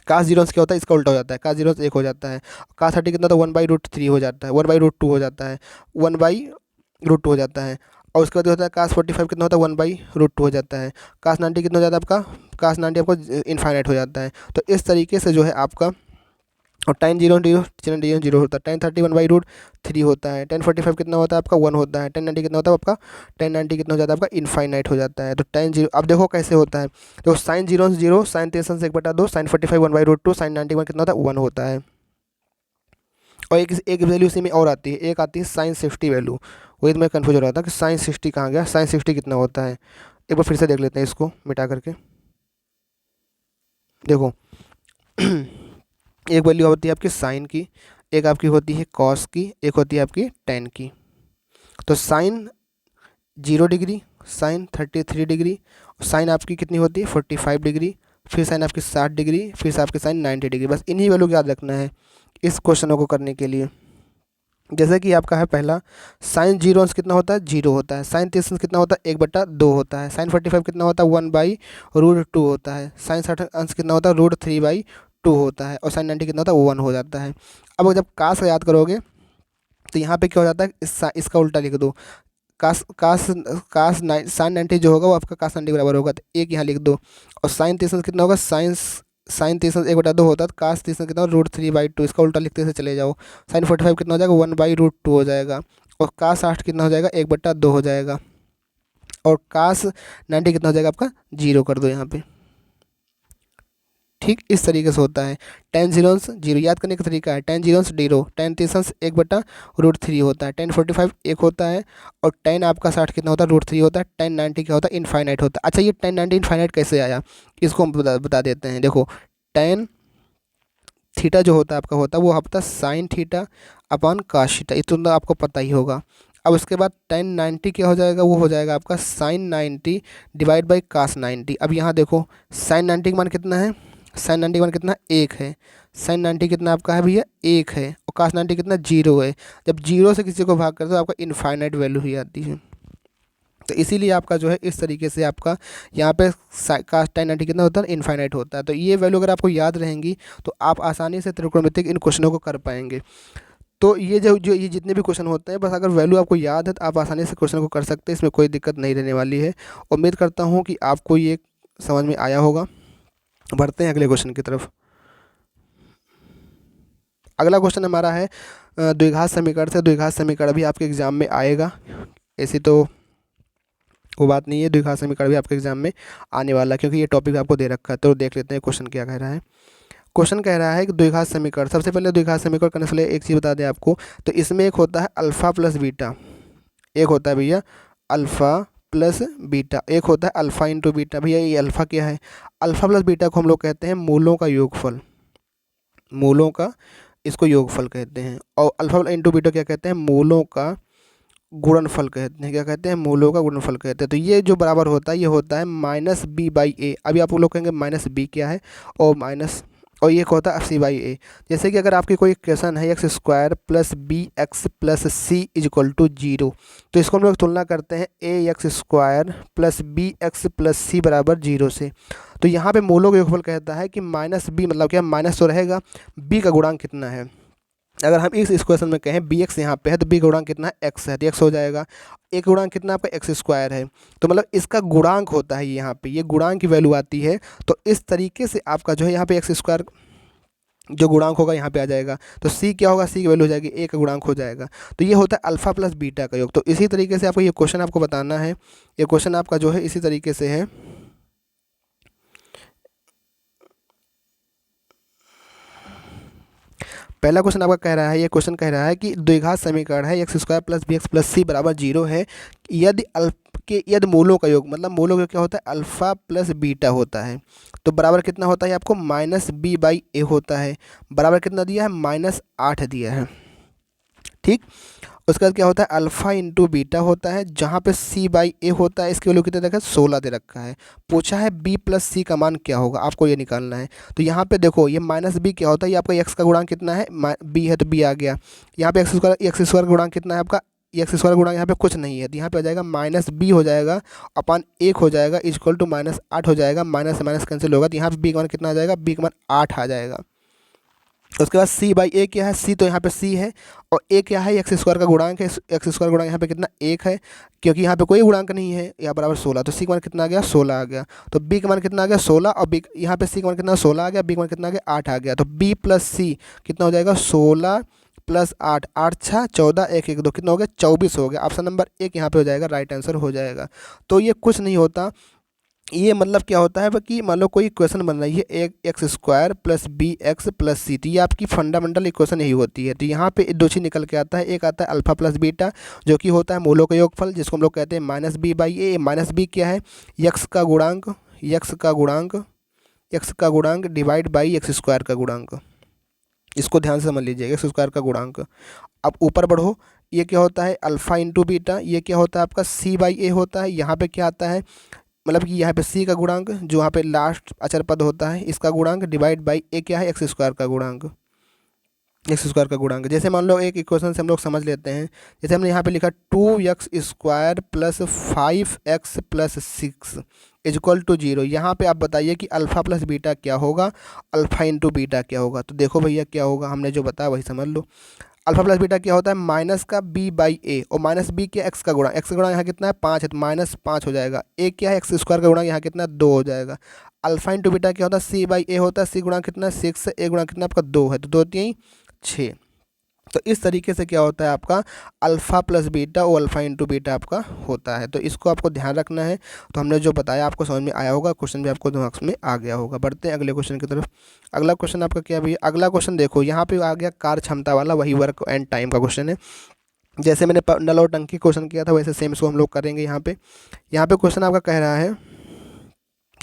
कास 0 क्या होता है, इसका उल्टा हो जाता है, कास 0 1 हो जाता है। कास 30 कितना होता है, 1/√3 हो जाता है, 1/√2 हो जाता है, 1/√2 हो जाता है। और उसके बाद होता है कास 45 कितना होता है, 1/√2 हो जाता है। कास 90 कितना हो जाता है आपका, कास 90 आपको इनफाइनाइट हो जाता है। तो इस तरीके से जो है आपका, और tan 0 0 0 होता है, tan 30 1/√3 होता है, tan 45 कितना होता है आपका 1 होता है, tan 90 कितना होता है आपका, tan 90 कितना हो जाता है आपका, इनफाइनाइट हो जाता है। तो tan 0, अब देखो कैसे होता है, तो साइन 0 0, साइन 3 1/2, साइन 45 1/√2, साइन 91 कितना होता है 1 होता है। और एक वैल्यू इसी में और आती है, एक आती है साइन 60 वैल्यू, वही तो मैं कन्फ्यूज हो रहा था कि साइन 60 कहाँ गया, साइन 60 कितना होता है। एक बार फिर से देख लेते हैं इसको मिटा करके, देखो एक वैल्यू होती है आपकी साइन की, एक आपकी होती है कॉस की, एक होती है आपकी टेन की। तो sine 0 degree, sine 33 degree, sine आपकी कितनी होती है 45 डिग्री, फिर साइन आपकी 60 डिग्री, फिर से आपकी साइन 90 डिग्री। बस इन्हीं वैल्यू को याद रखना है इस क्वेश्चनों को करने के लिए। जैसे कि आपका है पहला, साइन 0 कितना होता है 0 होता है, साइन 30 कितना होता है 1/2 होता है, साइन 45 कितना होता है 1/√2 होता है, साइन 60 कितना होता है √3/2 होता है, और साइन 90 कितना होता है 1 हो जाता है। अब जब कास याद करोगे तो यहाँ पे क्या हो जाता है, इसका उल्टा लिख दो, कास कास कास साइन 90 जो होगा वो आपका कास 90 बराबर होगा, तो एक यहाँ लिख दो। और साइन 30 कितना होगा, साइन 30 1/2 होता है, तो कास 30 कितना √3/2, इसका उल्टा लिखते से चले जाओ। साइन 45 कितना हो जाएगा 1/√2 हो जाएगा, और कास 60 कितना हो जाएगा 1/2 हो जाएगा, और कास 90 कितना हो जाएगा आपका 0 कर दो यहाँ पे, ठीक इस तरीके से होता है। टेन जीरोस जीरो याद करने का तरीका है, टेन जीरोस जीरो, टेन तीसंस 1/√3 होता है, 1045 1 होता है, और 10 आपका 60 कितना होता है, √3 होता है, 1090 क्या होता है, इनफाइनाइट होता है। अच्छा ये 1090 इनफाइनाइट कैसे आया, इसको हम बता देते हैं। देखो टेन थीटा जो होता है आपका होता है वो होता है साइन थीटा अपॉन काश थीटा, इतना तो आपको पता ही होगा। अब उसके बाद 1090 क्या हो जाएगा, वो हो जाएगा आपका साइन 90 डिवाइड बाई कास 90। अब यहाँ देखो साइन 90 का मान कितना है, साइन 90 का मान कितना, 1 है। साइन 90 कितना आपका है भैया, 1 है, और कास 90 कितना, 0 है। जब 0 से किसी को भाग करते हो आपका इनफाइनाइट वैल्यू ही आती है। तो इसीलिए आपका जो है इस तरीके से आपका यहाँ पे कास 1090 कितना होता है, इनफाइनाइट होता है। तो ये वैल्यू अगर आपको याद रहेंगी तो आप आसानी से त्रिकोणमिति इन क्वेश्चनों को कर पाएंगे। तो ये जो ये जितने भी क्वेश्चन होते हैं, बस अगर वैल्यू आपको याद है तो आप आसानी से क्वेश्चन को कर सकते हैं, इसमें कोई दिक्कत नहीं रहने वाली है। उम्मीद करता हूँ कि आपको ये समझ में आया होगा। बढ़ते हैं अगले क्वेश्चन की तरफ। अगला क्वेश्चन हमारा है द्विघात समीकरण से। द्विघात समीकरण भी आपके एग्जाम में आएगा, ऐसी तो वो बात नहीं है, द्विघात समीकरण भी आपके एग्जाम में आने वाला है, क्योंकि ये टॉपिक आपको दे रखा है। तो देख लेते हैं क्वेश्चन क्या कह रहा है। क्वेश्चन कह रहा है कि द्विघात समीकरण, सबसे पहले द्विघात समीकरण करने से पहले एक चीज़ बता दें आपको, तो इसमें एक होता है अल्फ़ा प्लस बीटा, एक होता है भैया अल्फ़ा प्लस बीटा, एक होता है अल्फ़ा इंटू बीटा। भैया ये अल्फ़ा क्या है, अल्फ़ा प्लस बीटा को हम लोग कहते हैं मूलों का योगफल, मूलों का इसको योगफल कहते हैं। और अल्फ़ा इंटू बीटा क्या कहते हैं, मूलों का गुणनफल कहते हैं। क्या कहते हैं, मूलों का गुणनफल कहते हैं। तो ये जो बराबर होता है ये होता है -b/a। अभी आप लोग कहेंगे माइनस बी क्या है, और माइनस, और ये होता है c/a। जैसे कि अगर आपकी कोई इक्वेशन है x² plus B X plus C is equal to 0, तो इसको हम लोग तुलना करते हैं ax² plus B X plus C बराबर 0 से। तो यहाँ पे मूलों का योगफल कहता है कि -b मतलब क्या, माइनस तो रहेगा, b का गुणांक कितना है। अगर हम इस क्वेश्चन में कहें बी एक्स यहाँ पे है तो बी का गुणांक कितना है, एक्स है, तो एक्स हो जाएगा। एक गुणांक कितना आपका x² है, तो मतलब इसका गुणांक होता है यहाँ पे, ये गुणांक की वैल्यू आती है। तो इस तरीके से आपका जो है यहाँ पे x² जो गुणांक होगा यहाँ पे आ जाएगा। तो c क्या होगा, c की वैल्यू हो जाएगी a का गुणांक हो जाएगा। तो ये होता है अल्फ़ा प्लस बीटा का योग। तो इसी तरीके से आपको ये क्वेश्चन आपको बताना है, ये क्वेश्चन आपका जो है इसी तरीके से है। पहला क्वेश्चन आपका कह रहा है, ये क्वेश्चन कह रहा है कि द्विघात समीकरण है x² plus B X plus C बराबर 0 है, यदि मूलों का योग, मतलब मूलों का क्या होता है, अल्फ़ा प्लस बीटा होता है। तो बराबर कितना होता है आपको, -b/a होता है। बराबर कितना दिया है, -8 दिया है। ठीक, उसके बाद क्या होता है, अल्फ़ा इंटू बीटा होता है, जहाँ पे c/a होता है, इसकी वैल्यू कितने रखा है, 16 दे रखा है। पूछा है b प्लस सी का मान क्या होगा, आपको ये निकालना है। तो यहाँ पे देखो ये -b क्या होता है, ये आपका x का गुणांक कितना है, b है तो b आ गया। यहाँ पे x² गुणांक कितना है आपका, x² गुणांक यहाँ पे कुछ नहीं है, तो यहाँ पे आ जाएगा -b हो जाएगा अपन 1 हो जाएगा इक्वल टू -8 हो जाएगा, माइनस से माइनस कैंसिल होगा, तो यहाँ पे b का मान कितना आ जाएगा, b का मान 8 आ जाएगा। उसके बाद c/a क्या है, c तो यहाँ पे c है, और a क्या है, x² का गुणांक है, x² गुणांक यहाँ पे कितना 1 है, क्योंकि यहाँ पे कोई गुणांक नहीं है, यहाँ बराबर 16, तो c का मान कितना आ गया, 16 आ गया। तो b का मान कितना आ गया, 16, और b यहाँ पे c का मान कितना 16 आ गया, b का मान कितना आ गया, 8 आ गया। तो b प्लस c कितना हो जाएगा, 16 प्लस 8, 8 6 14, 1 1 2 कितना हो गया, 24 हो गया। ऑप्शन नंबर 1 यहाँ पे हो जाएगा, राइट आंसर हो जाएगा। तो ये कुछ नहीं होता, ये मतलब क्या होता है कि मान लो कोई इक्वेशन बन रही है, एक x² plus B X plus C, तो ये आपकी फंडामेंटल इक्वेशन यही होती है। तो यहाँ पे दो चीज़ निकल के आता है, एक आता है अल्फ़ा प्लस बीटा जो कि होता है मूलों का योगफल, जिसको हम लोग कहते हैं -b/a। -b क्या है, x का गुणांक, x का गुणांक, x का गुणांक डिवाइड बाई x² का गुणांक। इसको ध्यान से समझ लीजिएगा, x² का गुणांक। अब ऊपर बढ़ो, ये क्या होता है, अल्फ़ा इंटू बीटा, ये क्या होता है आपका c/a होता है। यहाँ पे क्या आता है, मतलब कि यहाँ पे c का गुणांक जो यहाँ पे लास्ट अचर पद होता है, इसका गुणांक डिवाइड बाई a क्या है, x² का गुणांक, x² का गुणांक। जैसे मान लो एक इक्वेशन से हम लोग समझ लेते हैं, जैसे हमने यहाँ पे लिखा 2x² plus 5x plus 6 equal to 0। यहाँ पे आप बताइए कि अल्फ़ा प्लस बीटा क्या होगा, अल्फ़ा इंटू बीटा क्या होगा। तो देखो भैया क्या होगा, हमने जो बताया वही समझ लो। अल्फ़ा प्लस बीटा क्या होता है, माइनस का b/a, और माइनस b क्या, x का गुणा, x का गुणा यहाँ कितना है 5 है, तो -5 हो जाएगा। a क्या है, x² का गुणा यहाँ कितना 2 हो जाएगा। अल्फ़ा इंटू बीटा क्या होता है, c/a होता है, c गुणा कितना 6 है, a गुणा कितना आपका 2 है, तो 2 3 6। तो इस तरीके से क्या होता है आपका अल्फ़ा प्लस बीटा वो अल्फ़ा इंटू बीटा आपका होता है। तो इसको आपको ध्यान रखना है। तो हमने जो बताया आपको समझ में आया होगा, क्वेश्चन भी आपको दिमाग में आ गया होगा। बढ़ते हैं अगले क्वेश्चन की तरफ। अगला क्वेश्चन आपका क्या भैया, अगला क्वेश्चन देखो यहाँ पे आ गया कार्य क्षमता वाला, वही वर्क एंड टाइम का क्वेश्चन है। जैसे मैंने नल और टंकी क्वेश्चन किया था वैसे सेम इसको हम लोग करेंगे। यहाँ पे क्वेश्चन आपका कह रहा है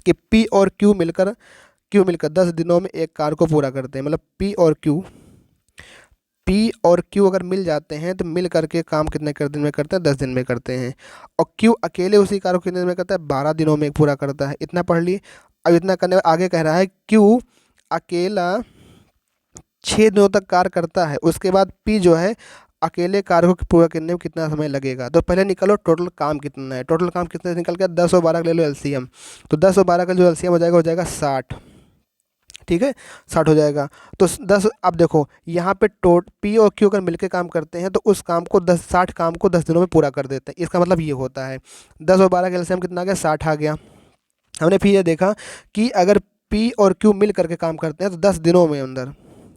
कि पी और क्यू मिलकर 10 दिनों में एक कार्य को पूरा करते हैं। मतलब पी और क्यू अगर मिल जाते हैं तो मिल करके काम कितने दिन में करते हैं, 10 दिन में करते हैं। और क्यू अकेले उसी कार्य को कितने दिन में करता है, 12 दिनों में पूरा करता है। इतना पढ़ ली। अब इतना करने आगे कह रहा है क्यू अकेला 6 दिनों तक कार्य करता है, उसके बाद पी जो है अकेले कार्य को पूरा करने में कितना समय लगेगा। तो पहले निकालो टोटल काम कितना है। टोटल काम कितना निकल गया, 10 और 12 का ले लो एलसीएम। तो 10 और 12 का जो एलसीएम हो जाएगा 60। ठीक है, 60 हो जाएगा। तो 10, अब देखो यहाँ पे पी और क्यू अगर मिलकर काम करते हैं तो उस काम को 60 काम को 10 दिनों में पूरा कर देते हैं। इसका मतलब ये होता है 10 और 12 का एलसीएम कितना आ गया, 60 आ गया। हमने फिर ये देखा कि अगर पी और क्यू मिल करके काम करते हैं तो 10 दिनों में अंदर,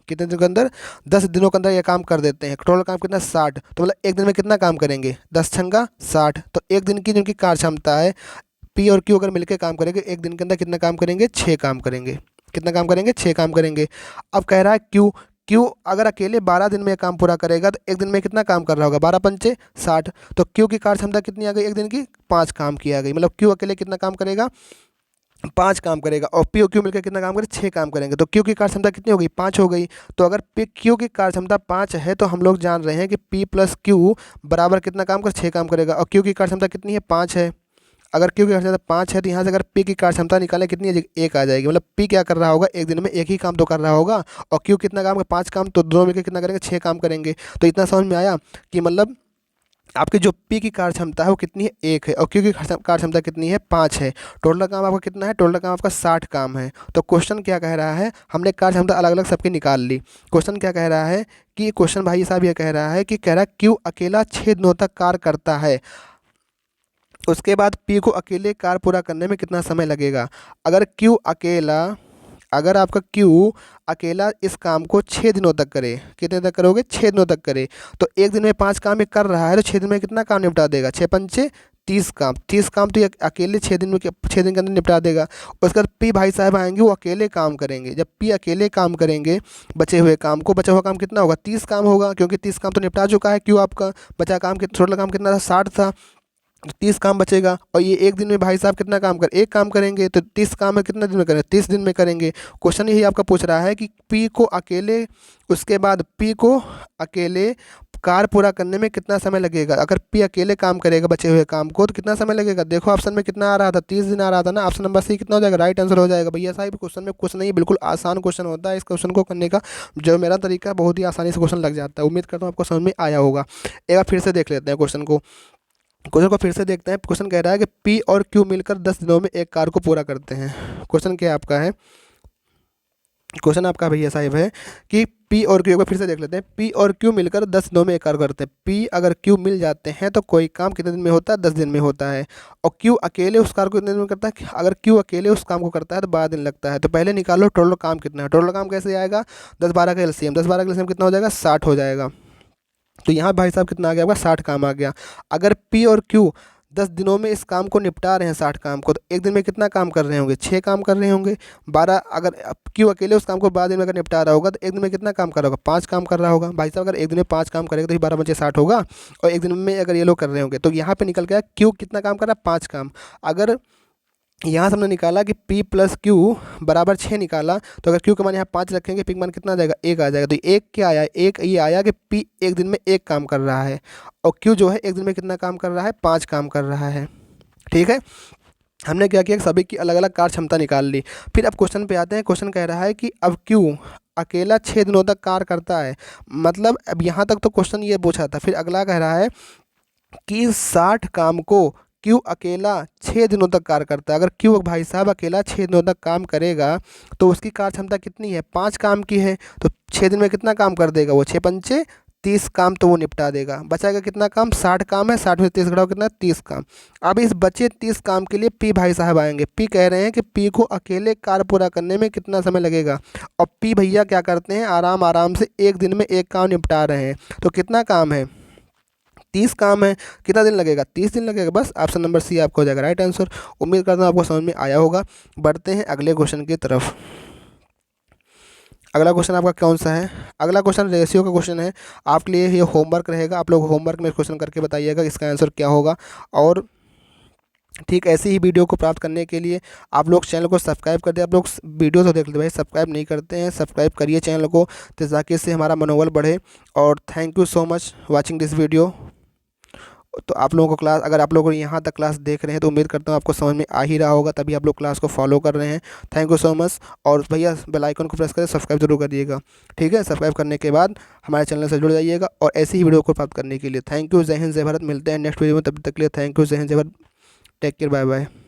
कितने दिनों के अंदर, 10 दिनों के अंदर ये काम कर देते हैं। टोटल काम कितना, 60। तो मतलब एक दिन में कितना काम करेंगे, 10 छंगा 60। तो एक दिन की जिनकी कार्य क्षमता है, पी और क्यू अगर मिलकर काम करेंगे एक दिन के अंदर कितना काम करेंगे, 6 काम करेंगे। कितना काम करेंगे, 6 काम करेंगे। अब कह रहा है क्यू अगर अकेले 12 दिन में काम पूरा करेगा तो एक दिन में कितना काम कर रहा होगा, 12 पंचे 60। तो क्यू की कार्य क्षमता कितनी आ गई एक दिन की, 5 काम की आ गई। मतलब क्यू अकेले कितना काम करेगा, 5 काम करेगा। और पी और क्यू मिलकर कितना काम करें, 6 काम करेंगे। तो क्यू की कार्य क्षमता कितनी हो गई, 5 हो गई। तो अगर पी क्यू की कार्य क्षमता 5 है तो हम लोग जान रहे हैं कि पी प्लस क्यू बराबर कितना काम कर, 6 काम करेगा। और क्यू की कार्य क्षमता कितनी है, 5 है। अगर क्यू की कार्य क्षमता 5 है तो यहाँ से अगर पी की कार्य क्षमता निकालें कितनी है, 1 आ जाएगी। मतलब पी क्या कर रहा होगा, एक दिन में एक ही काम तो कर रहा होगा। और क्यू कितना काम है, 5 काम। तो दोनों मिलकर कितना करेंगे, 6 काम करेंगे। तो इतना समझ में आया कि मतलब आपकी जो पी की कार्य क्षमता है वो कितनी है, 1 है। और क्यू की कार्य क्षमता कितनी है, 5 है। टोटल काम आपका कितना है, टोटल काम आपका 60 काम है। तो क्वेश्चन क्या कह रहा है, हमने कार्य क्षमता अलग अलग सबकी निकाल ली। क्वेश्चन क्या कह रहा है कि क्वेश्चन भाई साहब ये कह रहा है कि कह रहा है क्यू अकेला 6 दिनों तक कार्य करता है, उसके बाद पी को अकेले कार्य पूरा करने में कितना समय लगेगा। अगर आपका क्यू अकेला इस काम को 6 दिनों तक करे, कितने तक करोगे, 6 दिनों तक करे। तो एक दिन में 5 काम ये कर रहा है तो 6 दिन में कितना काम निपटा देगा, 6 पंचे 30 काम। 30 काम तो ये अकेले 6 दिन में 6 दिन के अंदर निपटा देगा। उसके बाद पी भाई साहब आएंगे, वो अकेले काम करेंगे। जब पी अकेले काम करेंगे बचा हुआ काम कितना होगा, 30 काम होगा, क्योंकि 30 काम तो निपटा चुका है क्यू आपका। बचा काम टोटल काम कितना था, 60 था। 30 काम बचेगा। और ये एक दिन में भाई साहब कितना काम कर, 1 काम करेंगे। तो 30 काम है कितने दिन में करेंगे, 30 दिन में करेंगे। क्वेश्चन यही आपका पूछ रहा है कि पी को अकेले, उसके बाद पी को अकेले कार्य पूरा करने में कितना समय लगेगा। अगर पी अकेले काम करेगा बचे हुए काम को तो कितना समय लगेगा। देखो ऑप्शन में कितना आ रहा था, 30 दिन आ रहा था ना। ऑप्शन नंबर सी कितना हो जाएगा, राइट आंसर हो जाएगा। भैया साहब क्वेश्चन में कुछ नहीं, बिल्कुल आसान क्वेश्चन होता है। इस क्वेश्चन को करने का जो मेरा तरीका है बहुत ही आसानी से क्वेश्चन लग जाता है। उम्मीद करता हूँ आपको समझ में आया होगा। एक बार फिर से देख लेते हैं क्वेश्चन को फिर से देखते हैं। क्वेश्चन कह रहा है कि पी और क्यू मिलकर 10 दिनों में एक कार्य को पूरा करते हैं। क्वेश्चन क्या आपका है, क्वेश्चन आपका भैया साहब है कि पी और क्यू, फिर से देख लेते हैं। पी और क्यू मिलकर 10 दिनों में एक कार्य करते हैं। पी अगर क्यू मिल जाते हैं तो कोई काम कितने दिन में होता है, 10 दिन में होता है। और क्यू अकेले उस कार्य को कितने दिन में करता है, अगर क्यू अकेले उस काम को करता है तो 12 दिन लगता है। तो पहले निकालो टोटल काम कितना है। टोटल काम कैसे आएगा, 10-12 का एलसीएम, 10-12 का एलसीएम कितना हो जाएगा, 60 हो जाएगा। तो यहाँ भाई साहब कितना आ गया आपका, 60 काम आ गया। अगर पी और क्यू 10 दिनों में इस काम को निपटा रहे हैं 60 काम को, तो एक दिन में कितना काम कर रहे होंगे, 6 काम कर रहे होंगे। 12 अगर क्यों अकेले उस काम को 12 दिन में अगर निपटा रहा होगा तो एक दिन में कितना काम कर रहा होगा, 5 काम कर रहा होगा। भाई साहब अगर एक दिन में 5 काम करेगा तो 12 बचे 60 होगा। और एक दिन में अगर ये लोग कर रहे होंगे तो यहाँ पे निकल गया क्यू कितना काम कर रहा है, 5 काम। अगर यहाँ से हमने निकाला कि P प्लस क्यू बराबर 6 निकाला, तो अगर Q का मान यहाँ 5 रखेंगे, P का मान कितना आ जाएगा, 1 आ जाएगा। तो एक क्या आया, एक ये आया कि P एक दिन में 1 काम कर रहा है और Q जो है एक दिन में कितना काम कर रहा है, 5 काम कर रहा है। ठीक है, हमने क्या किया, सभी की अलग अलग कार्य क्षमता निकाल ली। फिर अब क्वेश्चन पे आते हैं। क्वेश्चन कह रहा है कि अब Q अकेला 6 दिनों तक कार्य करता है। मतलब अब यहाँ तक तो क्वेश्चन ये पूछा था। फिर अगला कह रहा है कि 60 काम को क्यू अकेला 6 दिनों तक कार्य करता है। अगर क्यू भाई साहब अकेला 6 दिनों तक काम करेगा तो उसकी कार्य क्षमता कितनी है, 5 काम की है। तो 6 दिन में कितना काम कर देगा वो, 6 पंचे 30 काम तो वो निपटा देगा। बचाएगा कितना काम? 60 काम है, 60 में 30 घटाओ कितना? 30 काम। अब इस बचे 30 काम के लिए पी भाई साहब आएंगे। पी कह रहे हैं कि पी को अकेले कार्य पूरा करने में कितना समय लगेगा, और पी भैया क्या करते हैं, आराम आराम से एक दिन में एक काम निपटा रहे हैं। तो कितना काम है? 30 काम है। कितना दिन लगेगा? 30 दिन लगेगा। बस ऑप्शन नंबर सी आपको हो जाएगा राइट आंसर। उम्मीद करता हूँ आपको समझ में आया होगा। बढ़ते हैं अगले क्वेश्चन की तरफ। अगला क्वेश्चन आपका कौन सा है? अगला क्वेश्चन रेशियो का क्वेश्चन है। आपके लिए ये होमवर्क रहेगा, आप लोग होमवर्क में क्वेश्चन करके बताइएगा इसका आंसर क्या होगा। और ठीक ऐसी ही वीडियो को प्राप्त करने के लिए आप लोग चैनल को सब्सक्राइब कर दें। आप लोग वीडियो तो देख लेते भाई, सब्सक्राइब नहीं करते हैं, सब्सक्राइब करिए चैनल को, तो ताकि इससे हमारा मनोबल बढ़े। और thank you so much watching this video. तो आप लोगों को क्लास, अगर आप लोग यहाँ तक क्लास देख रहे हैं तो उम्मीद करता हूँ आपको समझ में आ ही रहा होगा, तभी आप लोग क्लास को फॉलो कर रहे हैं। Thank you so much. और भैया बेल आइकन को प्रेस करें, सब्सक्राइब जरूर करिएगा। ठीक है, सब्सक्राइब करने के बाद हमारे चैनल से जुड़ जाइएगा, और ऐसी ही वीडियो को प्राप्त करने के लिए थैंक यू। जय हिंद जय भारत। मिलते हैं नेक्स्ट वीडियो में, तब तक के लिए थैंक यू। जय हिंद जय भारत। Take care, bye bye.